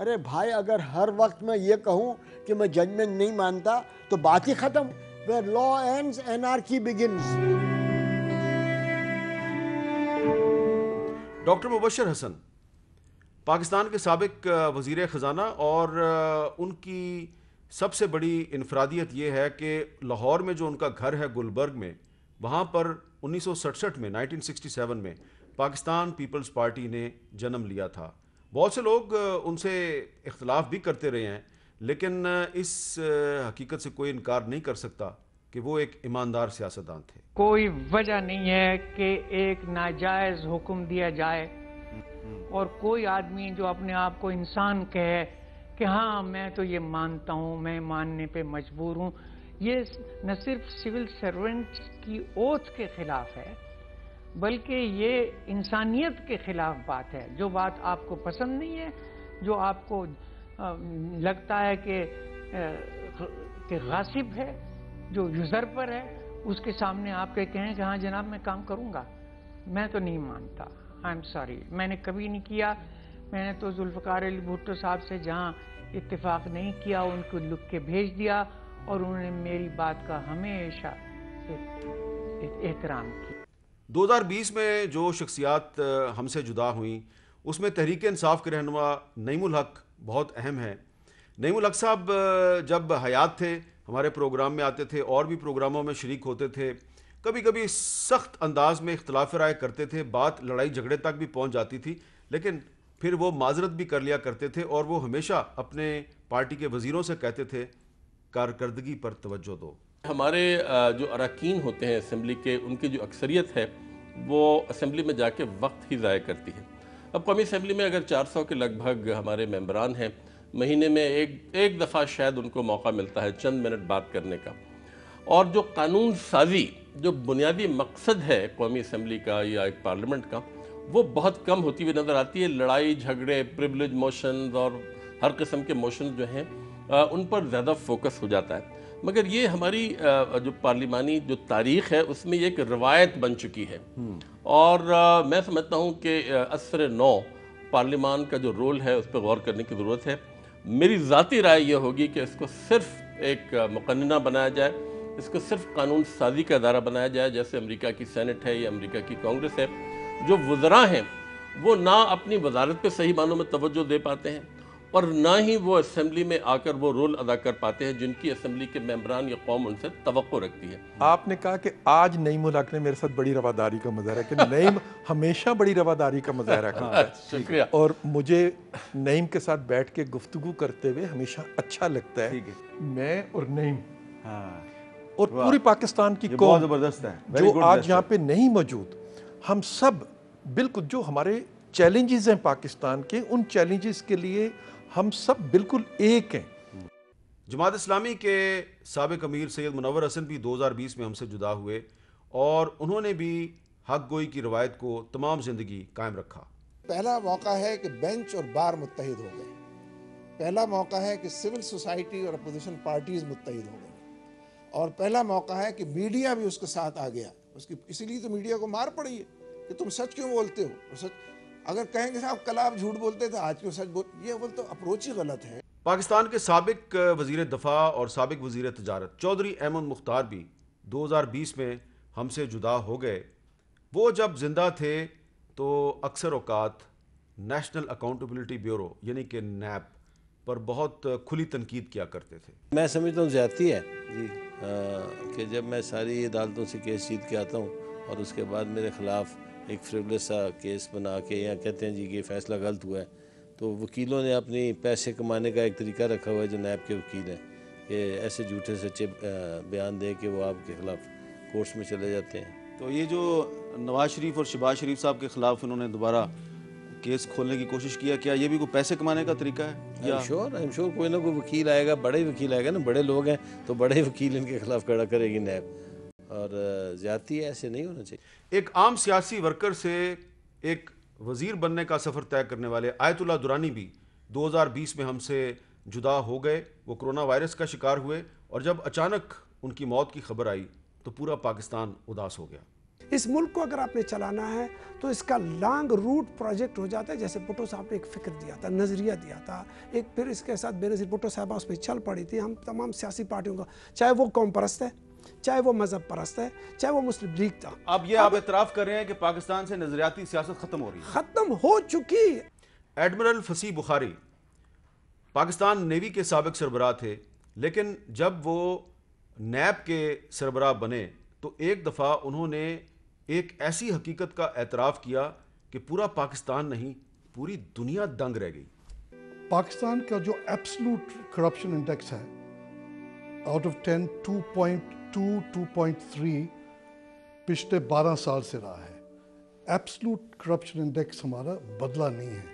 ارے بھائی اگر ہر وقت میں یہ کہوں کہ میں ججمنٹ نہیں مانتا تو بات ہی ختم. Where law ends, anarchy begins. Doctor Mubashir Hasan Pakistan کے سابق وزیر خزانہ، اور ان کی سب سے بڑی انفرادیت یہ ہے کہ لاہور میں جو ان کا گھر ہے گلبرگ میں، وہاں پر 1967 میں 1967 میں پاکستان پیپلز پارٹی نے جنم لیا تھا. بہت سے لوگ ان سے اختلاف بھی کرتے رہے ہیں، لیکن اس حقیقت سے کوئی انکار نہیں کر سکتا کہ وہ ایک ایماندار سیاستدان تھے. کوئی وجہ نہیں ہے کہ ایک ناجائز حکم دیا جائے اور کوئی آدمی جو اپنے آپ کو انسان کہے کہ ہاں میں تو یہ مانتا ہوں، میں ماننے پہ مجبور ہوں. یہ نہ صرف سول سرونٹ کی اوتھ کے خلاف ہے بلکہ یہ انسانیت کے خلاف بات ہے. جو بات آپ کو پسند نہیں ہے، جو آپ کو لگتا ہے کہ غاصب ہے، جو یوزرپر ہے، اس کے سامنے آپ کے کہیں کہ ہاں جناب میں کام کروں گا. میں تو نہیں مانتا. آئی ایم سوری، میں نے کبھی نہیں کیا. میں نے تو ذوالفقار علی بھٹو صاحب سے جہاں اتفاق نہیں کیا ان کو لکھ کے بھیج دیا اور انہوں نے میری بات کا ہمیشہ احترام کیا. 2020 میں جو شخصیات ہم سے جدا ہوئیں اس میں تحریک انصاف کے رہنما نعیم الحق بہت اہم ہیں. نعیم الحق صاحب جب حیات تھے ہمارے پروگرام میں آتے تھے اور بھی پروگراموں میں شریک ہوتے تھے. کبھی کبھی سخت انداز میں اختلاف رائے کرتے تھے، بات لڑائی جھگڑے تک بھی پہنچ جاتی تھی، لیکن پھر وہ معذرت بھی کر لیا کرتے تھے اور وہ ہمیشہ اپنے پارٹی کے وزیروں سے کہتے تھے کارکردگی پر توجہ دو. ہمارے جو اراکین ہوتے ہیں اسمبلی کے، ان کی جو اکثریت ہے وہ اسمبلی میں جا کے وقت ہی ضائع کرتی ہے. اب قومی اسمبلی میں اگر 400 کے لگ بھگ ہمارے ممبران ہیں، مہینے میں ایک دفعہ شاید ان کو موقع ملتا ہے چند منٹ بات کرنے کا. اور جو قانون سازی جو بنیادی مقصد ہے قومی اسمبلی کا یا ایک پارلیمنٹ کا، وہ بہت کم ہوتی ہوئی نظر آتی ہے. لڑائی جھگڑے، پریویلیج موشنز اور ہر قسم کے موشنز جو ہیں ان پر زیادہ فوکس ہو جاتا ہے. مگر یہ ہماری جو پارلیمانی جو تاریخ ہے اس میں یہ ایک روایت بن چکی ہے. اور میں سمجھتا ہوں کہ عصر نو پارلیمان کا جو رول ہے اس پہ غور کرنے کی ضرورت ہے. میری ذاتی رائے یہ ہوگی کہ اس کو صرف ایک مقننہ بنایا جائے، اس کو صرف قانون سازی کا ادارہ بنایا جائے، جیسے امریکہ کی سینٹ ہے یا امریکہ کی کانگریس ہے. جو وزراء ہیں وہ نہ اپنی وزارت پہ صحیح معنوں میں توجہ دے پاتے ہیں اور نہ ہی وہ اسمبلی میں آ کر وہ رول ادا کر پاتے ہیں جن کی اسمبلی کے ممبران یا قوم ان سے توقع رکھتی ہے. آپ نے کہا کہ آج نعیم الحق نے میرے ساتھ بڑی رواداری کا مظاہرہ کیا. نعیم ہمیشہ بڑی رواداری کا مظاہرہ کرتا ہے. شکریہ. اور مجھے نعیم کے ساتھ بیٹھ کے گفتگو کرتے ہوئے ہمیشہ اچھا لگتا ہے. میں اور نعیم اور پوری پاکستان کی قوم بہت زبردست ہے جو آج یہاں پہ نہیں موجود، ہم سب بالکل جو ہمارے چیلنجز ہیں پاکستان کے، ان چیلنجز کے لیے ہم سب بالکل ایک ہیں. جماعت اسلامی کے سابق امیر سید منور حسن بھی 2020 میں ہم سے جدا ہوئے اور انہوں نے بھی حق گوئی کی روایت کو تمام زندگی قائم رکھا. پہلا موقع ہے کہ بینچ اور بار متحد ہو گئے. پہلا موقع ہے کہ سول سوسائٹی اور اپوزیشن پارٹیز متحد ہو گئے. اور پہلا موقع ہے کہ میڈیا بھی اس کے ساتھ آ گیا. اسی لیے تو میڈیا کو مار پڑی ہے کہ تم سچ کیوں بولتے ہو. سچ اگر کہیں گے صاحب کل آپ جھوٹ بولتے تھے آج کیوں سچ یہ بول تو اپروچ ہی غلط ہے. پاکستان کے سابق وزیر دفاع اور سابق وزیر تجارت چودھری احمد مختار بھی 2020 میں ہم سے جدا ہو گئے. وہ جب زندہ تھے تو اکثر اوقات نیشنل اکاؤنٹیبلٹی بیورو یعنی کہ نیب پر بہت کھلی تنقید کیا کرتے تھے. میں سمجھتا ہوں زیادتی ہے کہ جب میں ساری عدالتوں سے کیس جیت کے آتا ہوں اور اس کے بعد میرے خلاف ایک فریولس سا کیس بنا کے یا کہتے ہیں جی کہ یہ فیصلہ غلط ہوا ہے، تو وکیلوں نے اپنی پیسے کمانے کا ایک طریقہ رکھا ہوا ہے جو نیب کے وکیل ہیں کہ ایسے جھوٹے سچے بیان دے کے وہ آپ کے خلاف کورٹس میں چلے جاتے ہیں. تو یہ جو نواز شریف اور شہباز شریف صاحب کے خلاف انہوں نے دوبارہ کیس کھولنے کی کوشش کیا یہ بھی کوئی پیسے کمانے کا طریقہ ہے؟ I'm sure کوئی نہ کوئی وکیل آئے گا، بڑے وکیل آئے گا نا، بڑے لوگ ہیں تو بڑے وکیل ان کے خلاف کھڑا کرے گی نیب. اور زیادتی ایسے نہیں ہونا چاہیے. ایک عام سیاسی ورکر سے ایک وزیر بننے کا سفر طے کرنے والے آیت اللہ درانی بھی 2020 میں ہم سے جدا ہو گئے. وہ کرونا وائرس کا شکار ہوئے اور جب اچانک ان کی موت کی خبر آئی تو پورا پاکستان اداس ہو گیا. اس ملک کو اگر آپ نے چلانا ہے تو اس کا لانگ روٹ پروجیکٹ ہو جاتا ہے. جیسے بھٹو صاحب نے ایک فکر دیا تھا, نظریہ دیا تھا, ایک پھر اس کے ساتھ بے نظیر بھٹو صاحبہ اس پہ چل پڑی تھی. ہم تمام سیاسی پارٹیوں کا, چاہے وہ قوم پرست ہے, چاہے وہ مذہب پرست ہے, چاہے وہ مسلم لیگ تھا. اب یہ آپ اعتراف کر رہے ہیں کہ پاکستان سے نظریاتی سیاست ختم ہو رہی ہے؟ ختم ہو چکی. ایڈمرل فصیح بخاری پاکستان نیوی کے سابق سربراہ تھے, لیکن جب وہ نیب کے سربراہ بنے تو ایک دفعہ انہوں نے ایک ایسی حقیقت کا اعتراف کیا کہ پورا پاکستان نہیں, پوری دنیا دنگ رہ گئی. پاکستان کا جو ایبسلوٹ کرپشن انڈیکس ہے, آؤٹ آف 10 2.2 2.3 پچھلے 12 سال سے رہا ہے. ایبسلوٹ کرپشن انڈیکس ہمارا بدلا نہیں ہے,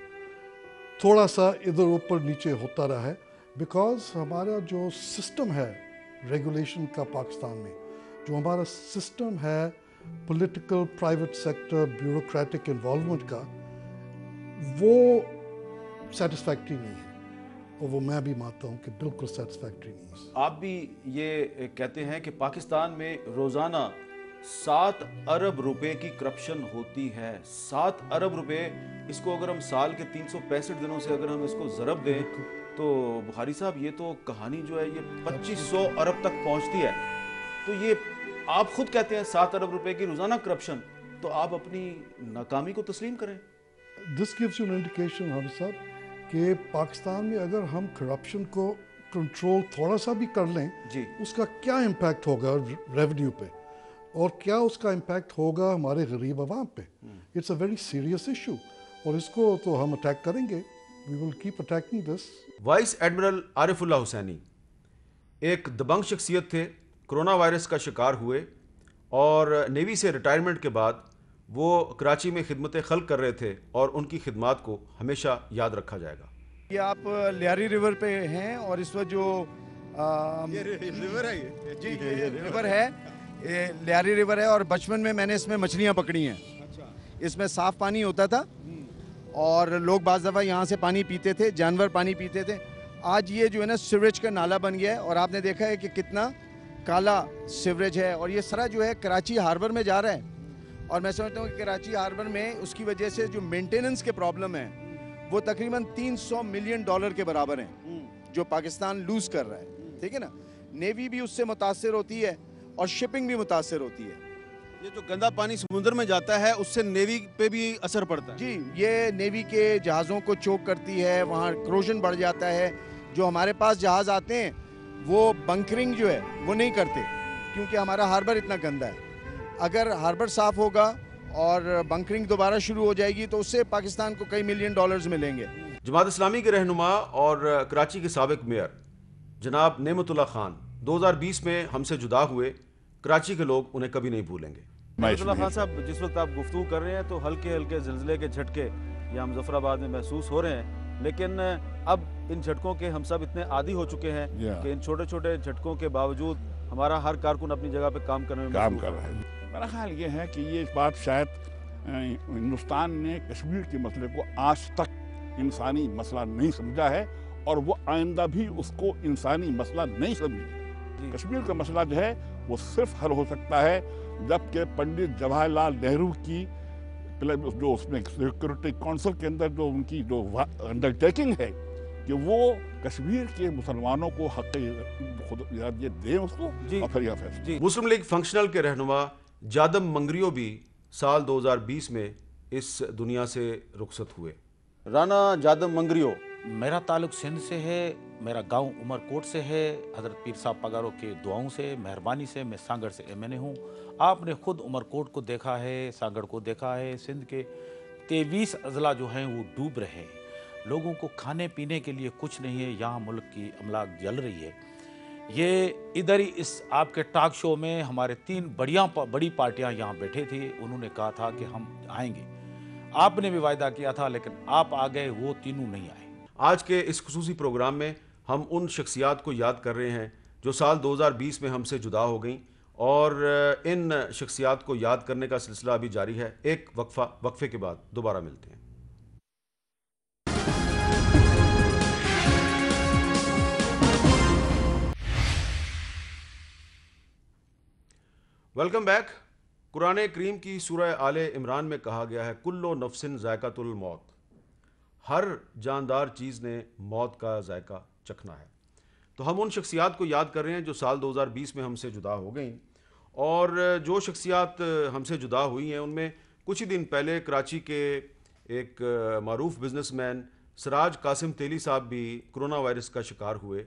تھوڑا سا ادھر اوپر نیچے ہوتا رہا ہے, بیکاز ہمارا جو سسٹم ہے ریگولیشن کا پاکستان میں, جو ہمارا سسٹم ہے political private sector bureaucratic involvement کا, وہ سیٹسفیکٹری نہیں ہے, اور وہ میں بھی مانتا ہوں کہ بالکل سیٹسفیکٹری نہیں ہے. آپ بھی یہ کہتے ہیں کہ پاکستان میں روزانہ 7 ارب روپے کی کرپشن ہوتی ہے. 7 ارب روپے, اس کو اگر ہم سال کے 365 دنوں سے اگر ہم اس کو ضرب دیں تو بخاری صاحب یہ تو کہانی جو ہے یہ 2500 ارب تک پہنچتی ہے. تو یہ آپ خود کہتے ہیں 7 ارب روپے کی روزانہ کرپشن, تو آپ اپنی ناکامی کو تسلیم کریں. This gives you an indication حافظ صاحب کہ پاکستان میں اگر ہم کرپشن کو کنٹرول تھوڑا سا بھی کر لیں, اس کا کیا امپیکٹ ہوگا ریونیو پہ, اور کیا اس کا امپیکٹ ہوگا ہمارے غریب عوام پہ. It's a very serious issue, اور اس کو تو ہم اٹیک کریں گے. We will keep attacking this. Vice admiral Arifullah Hussaini ایک دبنگ شخصیت تھے, کرونا وائرس کا شکار ہوئے, اور نیوی سے ریٹائرمنٹ کے بعد وہ کراچی میں خدمت خلق کر رہے تھے, اور ان کی خدمات کو ہمیشہ یاد رکھا جائے گا. یہ آپ لیاری ریور پہ ہیں, اور اس وقت جو ریور ہے, جی ریور ہے, لیاری ریور ہے, اور بچپن میں میں نے اس میں مچھلیاں پکڑی ہیں. اس میں صاف پانی ہوتا تھا, اور لوگ بعض دفعہ یہاں سے پانی پیتے تھے, جانور پانی پیتے تھے. آج یہ جو ہے نا سیوریج کا نالا بن گیا ہے, اور آپ نے دیکھا ہے کہ کتنا کالا سیوریج ہے, اور یہ سارا جو ہے کراچی ہاربر میں جا رہا ہے. اور میں سمجھتا ہوں کہ کراچی ہاربر میں اس کی وجہ سے جو مینٹیننس کے پرابلم ہیں وہ تقریباً $300 ملین کے برابر ہیں جو پاکستان لوز کر رہا ہے. ٹھیک ہے نا, نیوی بھی اس سے متاثر ہوتی ہے, اور شپنگ بھی متاثر ہوتی ہے. یہ جو گندا پانی سمندر میں جاتا ہے اس سے نیوی پہ بھی اثر پڑتا ہے. جی, یہ نیوی کے جہازوں کو چوک کرتی ہے, وہاں کروژن بڑھ جاتا ہے. جو ہمارے پاس جہاز آتے ہیں وہ بنکرنگ جو ہے وہ نہیں کرتے, کیونکہ ہمارا ہاربر اتنا گندا ہے. اگر ہاربر صاف ہوگا اور بنکرنگ دوبارہ شروع ہو جائے گی تو اس سے پاکستان کو کئی $ملین ملیں گے. جماعت اسلامی کے رہنما اور کراچی کے سابق میئر جناب نعمت اللہ خان 2020 میں ہم سے جدا ہوئے. کراچی کے لوگ انہیں کبھی نہیں بھولیں گے. نعمت اللہ خان صاحب, جس وقت آپ گفتگو کر رہے ہیں تو ہلکے ہلکے زلزلے کے جھٹکے یہاں مظفر آباد میں محسوس ہو رہے ہیں, لیکن اب ان جھٹکوں کے ہم سب اتنے عادی ہو چکے ہیں کہ ان چھوٹے چھوٹے جھٹکوں کے باوجود ہمارا ہر کارکن اپنی جگہ پہ کام کرنے میں کام کر رہا ہے. میرا خیال یہ ہے کہ یہ بات شاید ہندوستان نے کشمیر کے مسئلے کو آج تک انسانی مسئلہ نہیں سمجھا ہے, اور وہ آئندہ بھی اس کو انسانی مسئلہ نہیں سمجھے. کشمیر کا مسئلہ جو ہے وہ صرف حل ہو سکتا ہے جبکہ پنڈت جواہر لال نہرو کی جو اس میں سیکورٹی کونسل کے اندر جو ان کی جو انڈرٹیکنگ ہے کہ وہ کشمیر کے مسلمانوں کو حق یہ دیں اس کو, اور پھر یہ فیصلہ. مسلم لیگ فنکشنل کے رہنما جادم منگریو بھی سال 2020 میں اس دنیا سے رخصت ہوئے. رانا جادم منگریو, میرا تعلق سندھ سے ہے, میرا گاؤں عمر کوٹ سے ہے. حضرت پیر صاحب پگاروں کے دعاؤں سے, مہربانی سے میں سانگڑ سے MNA ہوں. آپ نے خود عمر کوٹ کو دیکھا ہے, سانگڑ کو دیکھا ہے. سندھ کے 23 اضلاع جو ہیں وہ ڈوب رہے ہیں. لوگوں کو کھانے پینے کے لیے کچھ نہیں ہے. یہاں ملک کی املاک جل رہی ہے. یہ ادھر ہی اس آپ کے ٹاک شو میں ہمارے 3 بڑی پارٹیاں یہاں بیٹھے تھے. انہوں نے کہا تھا کہ ہم آئیں گے. آپ نے بھی وعدہ کیا تھا, لیکن آپ آ گئے, وہ تینوں نہیں آئے. آج کے اس خصوصی پروگرام میں ہم ان شخصیات کو یاد کر رہے ہیں جو سال 2020 میں ہم سے جدا ہو گئیں, اور ان شخصیات کو یاد کرنے کا سلسلہ ابھی جاری ہے. ایک وقفے کے بعد دوبارہ ملتے ہیں. Welcome back. قرآن کریم کی سورہ آل عمران میں کہا گیا ہے کلو نفسن ذائقۃ الموت، ہر جاندار چیز نے موت کا ذائقہ چکھنا ہے۔ تو ہم ان شخصیات کو یاد کر رہے ہیں جو سال 2020 میں ہم سے جدا ہو گئیں، اور جو شخصیات ہم سے جدا ہوئی ہیں ان میں کچھ ہی دن پہلے کراچی کے ایک معروف بزنس مین سراج قاسم تیلی صاحب بھی کرونا وائرس کا شکار ہوئے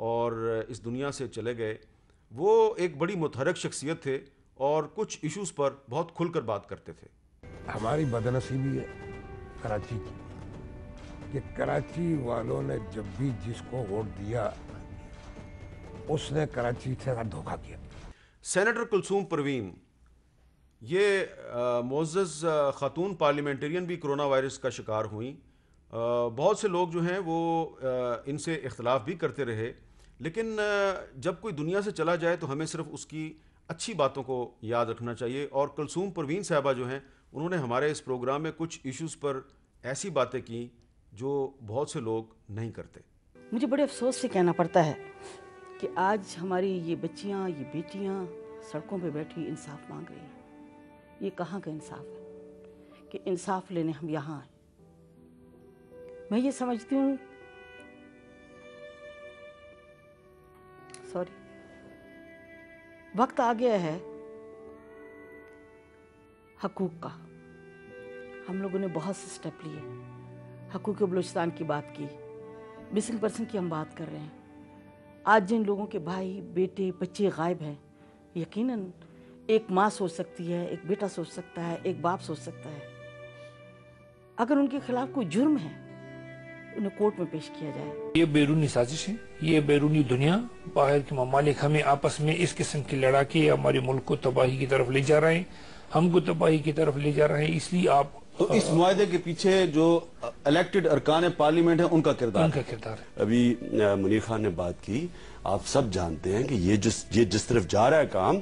اور اس دنیا سے چلے گئے۔ وہ ایک بڑی متحرک شخصیت تھے اور کچھ ایشوز پر بہت کھل کر بات کرتے تھے۔ ہماری بدنصیبی ہے کراچی کی کہ کراچی والوں نے جب بھی جس کو ووٹ دیا اس نے کراچی سے دھوکہ کیا۔ سینیٹر کلثوم پروین، یہ معزز خاتون پارلیمنٹرین بھی کرونا وائرس کا شکار ہوئیں۔ بہت سے لوگ جو ہیں وہ ان سے اختلاف بھی کرتے رہے، لیکن جب کوئی دنیا سے چلا جائے تو ہمیں صرف اس کی اچھی باتوں کو یاد رکھنا چاہیے، اور کلثوم پروین صاحبہ جو ہیں انہوں نے ہمارے اس پروگرام میں کچھ ایشوز پر ایسی باتیں کی جو بہت سے لوگ نہیں کرتے۔ مجھے بڑے افسوس سے کہنا پڑتا ہے کہ آج ہماری یہ بچیاں، یہ بیٹیاں سڑکوں پہ بیٹھی انصاف مانگ رہی ہیں۔ یہ کہاں کا انصاف ہے کہ انصاف لینے ہم یہاں آئیں؟ میں یہ سمجھتی ہوں وقت آ گیا ہے حقوق کا۔ ہم لوگوں نے بہت سے سٹیپ لیے، حقوق بلوچستان کی بات کی، مسنگ پرسن کی ہم بات کر رہے ہیں۔ آج جن لوگوں کے بھائی، بیٹے، بچے غائب ہیں، یقیناً ایک ماں سوچ سکتی ہے، ایک بیٹا سوچ سکتا ہے، ایک باپ سوچ سکتا ہے، اگر ان کے خلاف کوئی جرم ہے انہیں کورٹ میں پیش کیا جائے۔ یہ بیرونی سازش ہے، یہ بیرونی دنیا، باہر کے ممالک ہمیں آپس میں اس قسم کی لڑا کے ہمارے ملک کو تباہی کی طرف لے جا رہے ہیں، ہم کو تباہی کی طرف لے جا رہے ہیں۔ اس لیے آپ تو اس معاہدے کے پیچھے جو الیکٹڈ ارکان پارلیمنٹ ہیں ان کا کردار ہے۔ ابھی منیر خان نے بات کی، آپ سب جانتے ہیں کہ یہ جس طرف جا رہا ہے کام،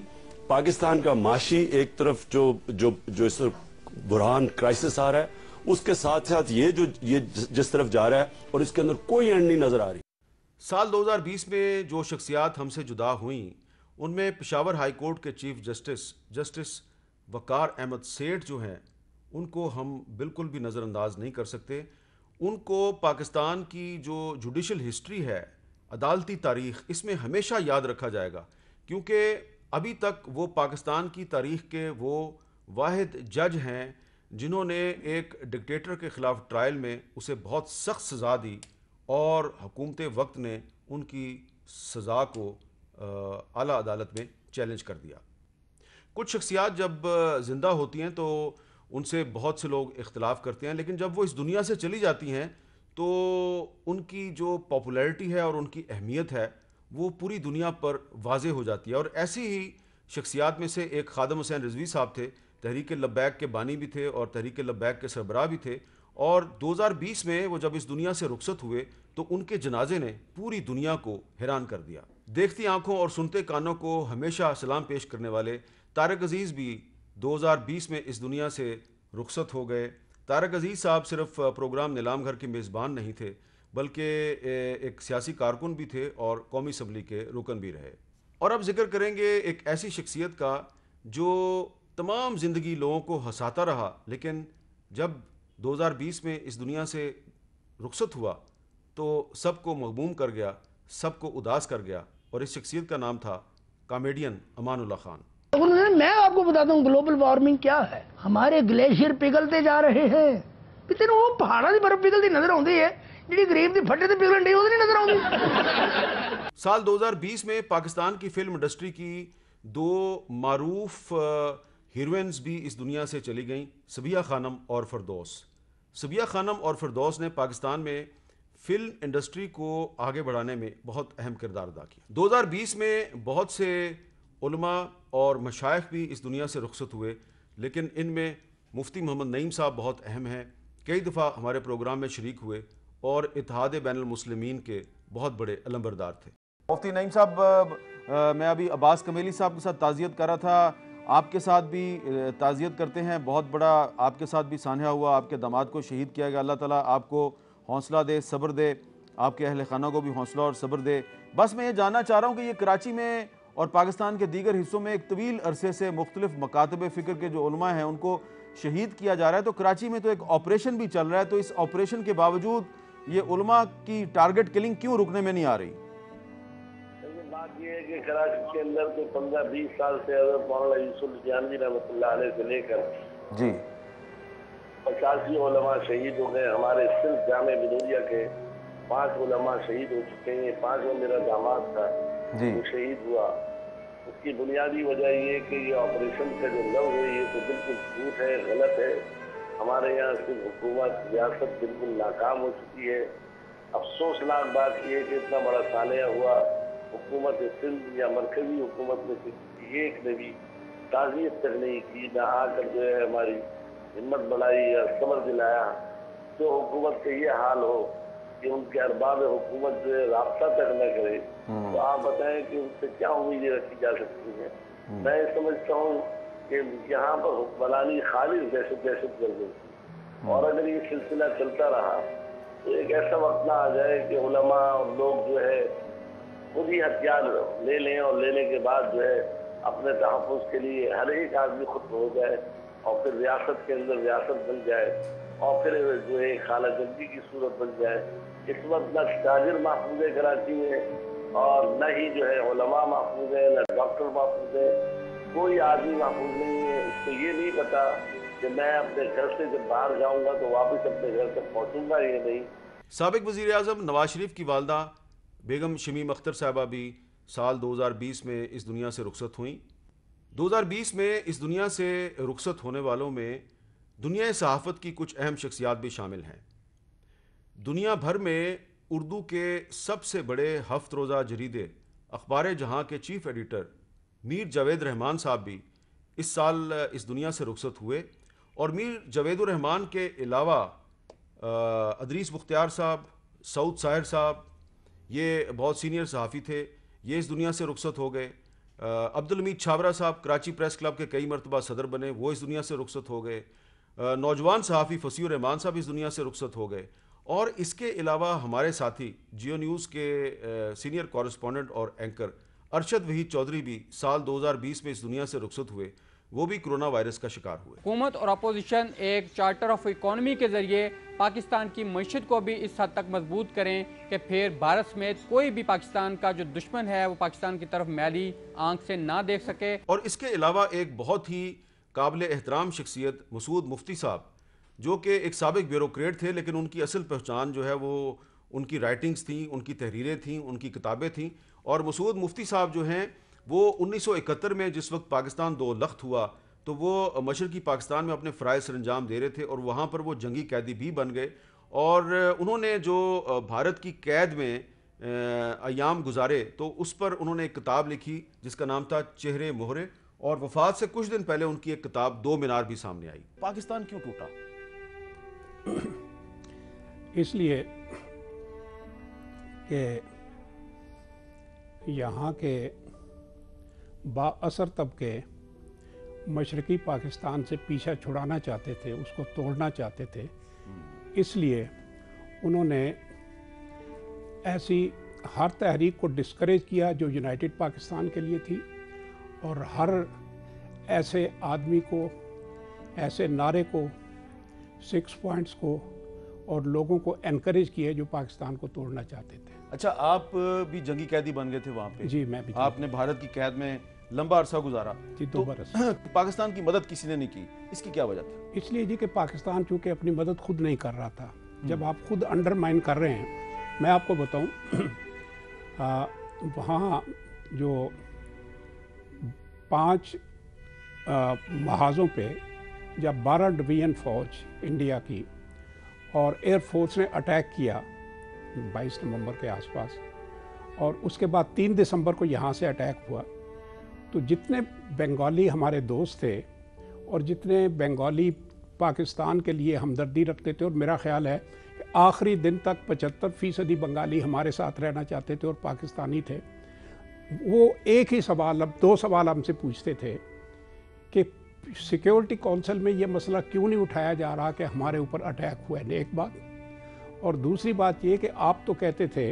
پاکستان کا معاشی ایک طرف جو اس بحران کرائسس آ رہا ہے، اس کے ساتھ ساتھ یہ جس طرف جا رہا ہے اور اس کے اندر کوئی اینڈ نہیں نظر آ رہی۔ سال 2020 میں جو شخصیات ہم سے جدا ہوئیں ان میں پشاور ہائی کورٹ کے چیف جسٹس وقار احمد سیٹھ جو ہیں ان کو ہم بالکل بھی نظر انداز نہیں کر سکتے۔ ان کو پاکستان کی جو جوڈیشل ہسٹری ہے، عدالتی تاریخ، اس میں ہمیشہ یاد رکھا جائے گا، کیونکہ ابھی تک وہ پاکستان کی تاریخ کے وہ واحد جج ہیں جنہوں نے ایک ڈکٹیٹر کے خلاف ٹرائل میں اسے بہت سخت سزا دی، اور حکومت وقت نے ان کی سزا کو اعلیٰ عدالت میں چیلنج کر دیا۔ کچھ شخصیات جب زندہ ہوتی ہیں تو ان سے بہت سے لوگ اختلاف کرتے ہیں، لیکن جب وہ اس دنیا سے چلی جاتی ہیں تو ان کی جو پاپولیرٹی ہے اور ان کی اہمیت ہے وہ پوری دنیا پر واضح ہو جاتی ہے۔ اور ایسی ہی شخصیات میں سے ایک خادم حسین رضوی صاحب تھے، تحریک لبیک کے بانی بھی تھے اور تحریک لبیک کے سربراہ بھی تھے، اور 2020 میں وہ جب اس دنیا سے رخصت ہوئے تو ان کے جنازے نے پوری دنیا کو حیران کر دیا۔ دیکھتی آنکھوں اور سنتے کانوں کو ہمیشہ سلام پیش کرنے والے طارق عزیز بھی 2020 میں اس دنیا سے رخصت ہو گئے۔ طارق عزیز صاحب صرف پروگرام نیلام گھر کے میزبان نہیں تھے بلکہ ایک سیاسی کارکن بھی تھے اور قومی اسمبلی کے رکن بھی رہے۔ اور اب ذکر کریں گے ایک ایسی شخصیت کا جو تمام زندگی لوگوں کو ہنساتا رہا، لیکن جب 2020 میں اس دنیا سے رخصت ہوا تو سب کو مغموم کر گیا، سب کو اداس کر گیا، اور اس شخصیت کا نام تھا کامیڈین امان اللہ خان۔ میں آپ کو بتاتا ہوں گلوبل وارمنگ کیا ہے۔ ہمارے گلیشیئر پگھلتے جا رہے ہیں، تینوں وہ پہاڑوں کی برف پگھلتی نظر آتی ہے جی غریب کی پھٹے سے پگھلن ڈی وہ نہیں نظر آتی۔ سال 2020 میں پاکستان کی فلم انڈسٹری کی دو معروف ہیروئنز بھی اس دنیا سے چلی گئیں، صبیہ خانم اور فردوس۔ صبیہ خانم اور فردوس نے پاکستان میں فلم انڈسٹری کو آگے بڑھانے میں بہت اہم کردار ادا کیا۔ 2020 میں بہت سے علماء اور مشائخ بھی اس دنیا سے رخصت ہوئے، لیکن ان میں مفتی محمد نعیم صاحب بہت اہم ہیں، کئی دفعہ ہمارے پروگرام میں شریک ہوئے اور اتحاد بین المسلمین کے بہت بڑے علمبردار تھے۔ مفتی نعیم صاحب، میں ابھی عباس کمیلی صاحب کے ساتھ تعزیت کر رہا تھا، آپ کے ساتھ بھی تعزیت کرتے ہیں، بہت بڑا آپ کے ساتھ بھی سانحہ ہوا، آپ کے داماد کو شہید کیا گیا، اللہ تعالیٰ آپ کو حوصلہ دے، صبر دے، آپ کے اہل خانہ کو بھی حوصلہ اور صبر دے۔ بس میں یہ جاننا چاہ رہا ہوں کہ یہ کراچی میں اور پاکستان کے دیگر حصوں میں ایک طویل عرصے سے مختلف مکاتب فکر کے جو علماء ہیں ان کو شہید کیا جا رہا ہے، تو کراچی میں تو ایک آپریشن بھی چل رہا ہے، تو اس آپریشن کے باوجود یہ علماء کی ٹارگٹ کلنگ کیوں رکنے میں نہیں آ رہی؟ بات یہ ہے کہ کراچی کے اندر تو 15-20 سال سے حضرت مولانا یوسف لدھیانوی رحمۃ اللہ علیہ سے لے کر جی 85 علماء شہید ہو گئے. ہمارے صرف جامع بنوریہ کے 5 علماء شہید ہو چکے ہیں. 5واں میرا داماد تھا وہ شہید ہوا. اس کی بنیادی وجہ یہ کہ یہ آپریشن کا جو لفظ ہے یہ تو بالکل جھوٹ ہے، غلط ہے. ہمارے یہاں صرف حکومت ریاست بالکل ناکام ہو چکی ہے. افسوسناک بات یہ ہے کہ اتنا بڑا سانحہ ہوا، حکومت سندھ یا مرکزی حکومت میں کسی ایک نے بھی تعزیت تک نہیں کی، نہ آ کر جو ہے ہماری ہمت بڑھائی یا صبر دلایا. جو حکومت کا یہ حال ہو کہ ان کے ارباب حکومت جو ہے رابطہ تک نہ کرے تو آپ بتائیں کہ ان سے کیا امیدیں رکھی جا سکتی ہیں. میں سمجھتا ہوں کہ یہاں پر حکمرانی خالص دہشت گرد تھی، اور اگر یہ سلسلہ چلتا رہا تو ایک ایسا وقت نہ آ جائے کہ علماء اور لوگ جو ہے خود ہی ہتھیار لے لیں اور لینے کے بعد جو ہے اپنے تحفظ کے لیے ہر ایک آدمی خود ہو جائے اور پھر ریاست کے اندر ریاست بن جائے اور پھر جو ہے خانہ جنگی کی صورت بن جائے. اس وقت نہ تاجر محفوظ ہے کراچی میں اور نہ ہی جو ہے علماء محفوظ ہے، نہ ڈاکٹر محفوظ ہے، کوئی آدمی محفوظ نہیں ہے. اس کو یہ نہیں پتا کہ میں اپنے گھر سے جب باہر جاؤں گا تو واپس اپنے گھر تک پہنچوں گا یا نہیں. سابق وزیر اعظم نواز شریف کی والدہ بیگم شمیم اختر صاحبہ بھی سال 2020 میں اس دنیا سے رخصت ہوئیں. 2020 میں اس دنیا سے رخصت ہونے والوں میں دنیا صحافت کی کچھ اہم شخصیات بھی شامل ہیں. دنیا بھر میں اردو کے سب سے بڑے ہفت روزہ جریدے اخبار جہاں کے چیف ایڈیٹر میر جاوید رحمان صاحب بھی اس سال اس دنیا سے رخصت ہوئے. اور میر جاوید الرحمان کے علاوہ ادریس بختیار صاحب، سعود ساحر صاحب، یہ بہت سینئر صحافی تھے، یہ اس دنیا سے رخصت ہو گئے. عبدالحمید چھابرا صاحب کراچی پریس کلب کے کئی مرتبہ صدر بنے، وہ اس دنیا سے رخصت ہو گئے. نوجوان صحافی فصیح الرحمان صاحب اس دنیا سے رخصت ہو گئے. اور اس کے علاوہ ہمارے ساتھی جیو نیوز کے سینئر کورسپونڈنٹ اور اینکر ارشد وحید چودھری بھی سال 2020 میں اس دنیا سے رخصت ہوئے، وہ بھی کرونا وائرس کا شکار ہوئے. حکومت اور اپوزیشن ایک چارٹر آف اکانومی کے ذریعے پاکستان کی معیشت کو بھی اس حد تک مضبوط کریں کہ پھر بھارت سمیت کوئی بھی پاکستان کا جو دشمن ہے وہ پاکستان کی طرف میلی آنکھ سے نہ دیکھ سکے. اور اس کے علاوہ ایک بہت ہی قابل احترام شخصیت مسعود مفتی صاحب، جو کہ ایک سابق بیوروکریٹ تھے لیکن ان کی اصل پہچان جو ہے وہ ان کی رائٹنگز تھیں، ان کی تحریریں تھیں، ان کی کتابیں تھیں. اور مسعود مفتی صاحب جو ہیں وہ 1971 میں جس وقت پاکستان دو لخت ہوا تو وہ مشرقی پاکستان میں اپنے فرائض سر انجام دے رہے تھے اور وہاں پر وہ جنگی قیدی بھی بن گئے. اور انہوں نے جو بھارت کی قید میں ایام گزارے تو اس پر انہوں نے ایک کتاب لکھی جس کا نام تھا چہرے مہرے، اور وفات سے کچھ دن پہلے ان کی ایک کتاب دو مینار بھی سامنے آئی. پاکستان کیوں ٹوٹا؟ اس لیے کہ یہاں کے با اثر طبقے مشرقی پاکستان سے پیچھا چھڑانا چاہتے تھے، اس کو توڑنا چاہتے تھے. اس لیے انہوں نے ایسی ہر تحریک کو ڈسکریج کیا جو یونائٹڈ پاکستان کے لیے تھی، اور ہر ایسے آدمی کو، ایسے نعرے کو، 6 پوائنٹس کو اور لوگوں کو انکریج کیا جو پاکستان کو توڑنا چاہتے تھے. اچھا، آپ بھی جنگی قیدی بن گئے تھے وہاں پہ؟ جی، میں بھی. آپ نے بھارت کی قید میں لمبا عرصہ گزارا. جی، 2 برس. پاکستان کی مدد کسی نے نہیں کی، اس کی کیا وجہ تھی؟ اس لیے جی کہ پاکستان چونکہ اپنی مدد خود نہیں کر رہا تھا. جب آپ خود انڈرمائن کر رہے ہیں، میں آپ کو بتاؤں وہاں جو 5 محاذوں پہ جب 12 ڈویژن فوج انڈیا کی اور ایئر فورس نے اٹیک کیا 22 نومبر کے آس پاس، اور اس کے بعد 3 دسمبر کو یہاں سے اٹیک ہوا، تو جتنے بنگالی ہمارے دوست تھے اور جتنے بنگالی پاکستان کے لیے ہمدردی رکھتے تھے، اور میرا خیال ہے کہ آخری دن تک 75% بنگالی ہمارے ساتھ رہنا چاہتے تھے اور پاکستانی تھے، وہ ایک ہی سوال، اب 2 سوال ہم سے پوچھتے تھے کہ سیکیورٹی کونسل میں یہ مسئلہ کیوں نہیں اٹھایا جا رہا کہ ہمارے اوپر اٹیک ہوا ہے، ایک بات. اور دوسری بات یہ کہ آپ تو کہتے تھے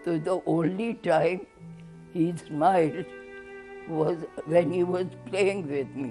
So the only time he smiled was when he was playing with me.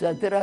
17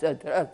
17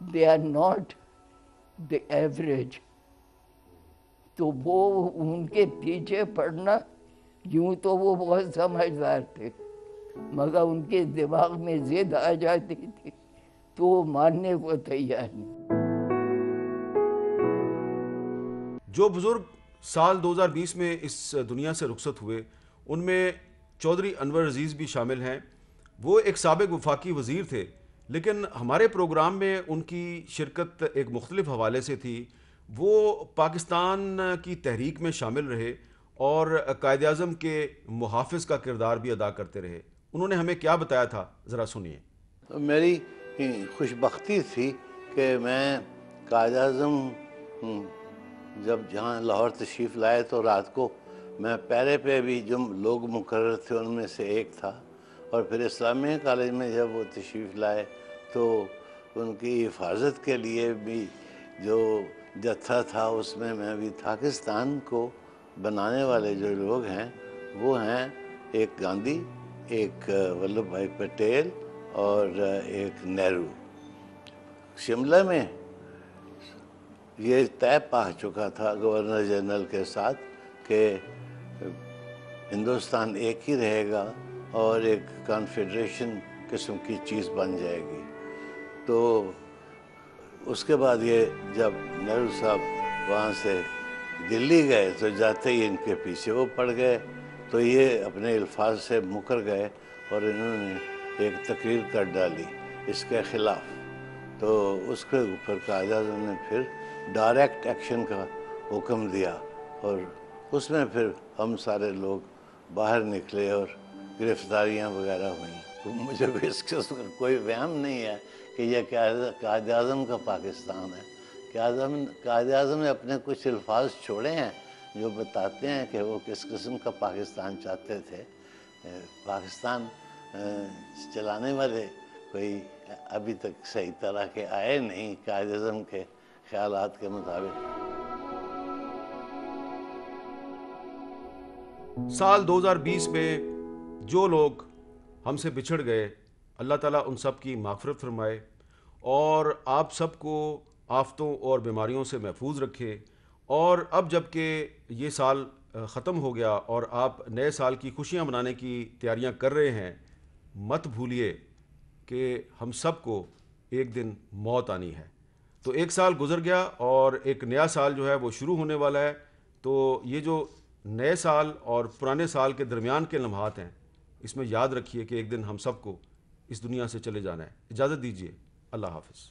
they are not the average تو وہ ان کے پیچھے پڑنا، یوں تو وہ بہت سمجھدار تھے مگر ان کے دماغ میں ضد آ جاتی تھی تو وہ ماننے کو تیار نہیں۔ جو بزرگ سال 2020 میں اس دنیا سے رخصت ہوئے ان میں چودھری انور عزیز بھی شامل ہیں۔ وہ ایک سابق وفاقی وزیر تھے، لیکن ہمارے پروگرام میں ان کی شرکت ایک مختلف حوالے سے تھی۔ وہ پاکستان کی تحریک میں شامل رہے اور قائد اعظم کے محافظ کا کردار بھی ادا کرتے رہے۔ انہوں نے ہمیں کیا بتایا تھا، ذرا سنیے۔ میری خوش بختی تھی کہ میں قائد اعظم جب جہاں لاہور تشریف لائے تو رات کو میں پہرے پہ بھی جو لوگ مقرر تھے ان میں سے ایک تھا، اور پھر اسلامیہ کالج میں جب وہ تشریف لائے تو ان کی حفاظت کے لیے بھی جو جتھا تھا اس میں بھی پاکستان کو بنانے والے جو لوگ ہیں وہ ہیں ایک گاندھی، ایک ولبھ بھائی پٹیل اور ایک نہرو۔ شملہ میں یہ طے پا چکا تھا گورنر جنرل کے ساتھ کہ ہندوستان ایک ہی رہے گا اور ایک کانفیڈریشن قسم کی چیز بن جائے گی۔ تو اس کے بعد یہ جب نہرو صاحب وہاں سے دلی گئے تو جاتے ہی ان کے پیچھے وہ پڑ گئے، تو یہ اپنے الفاظ سے مکر گئے اور انہوں نے ایک تقریر کر ڈالی اس کے خلاف۔ تو اس کے اوپر قائد اعظم نے پھر ڈائریکٹ ایکشن کا حکم دیا اور اس میں پھر ہم سارے لوگ باہر نکلے اور گرفتاریاں وغیرہ ہوئیں۔ مجھے بھی اس قسم کا کوئی وہم نہیں ہے کہ یہ قائد اعظم کا پاکستان ہے۔ قائد اعظم نے اپنے کچھ الفاظ چھوڑے ہیں جو بتاتے ہیں کہ وہ کس قسم کا پاکستان چاہتے تھے۔ پاکستان چلانے والے کوئی ابھی تک صحیح طرح کے آئے نہیں قائد اعظم کے خیالات کے مطابق۔ سال 2020 میں جو لوگ ہم سے بچھڑ گئے، اللہ تعالیٰ ان سب کی مغفرت فرمائے اور آپ سب کو آفتوں اور بیماریوں سے محفوظ رکھے۔ اور اب جب کہ یہ سال ختم ہو گیا اور آپ نئے سال کی خوشیاں منانے کی تیاریاں کر رہے ہیں، مت بھولیے کہ ہم سب کو ایک دن موت آنی ہے۔ تو ایک سال گزر گیا اور ایک نیا سال جو ہے وہ شروع ہونے والا ہے۔ تو یہ جو نئے سال اور پرانے سال کے درمیان کے لمحات ہیں، اس میں یاد رکھیے کہ ایک دن ہم سب کو اس دنیا سے چلے جانا ہے۔ اجازت دیجیے، اللہ حافظ۔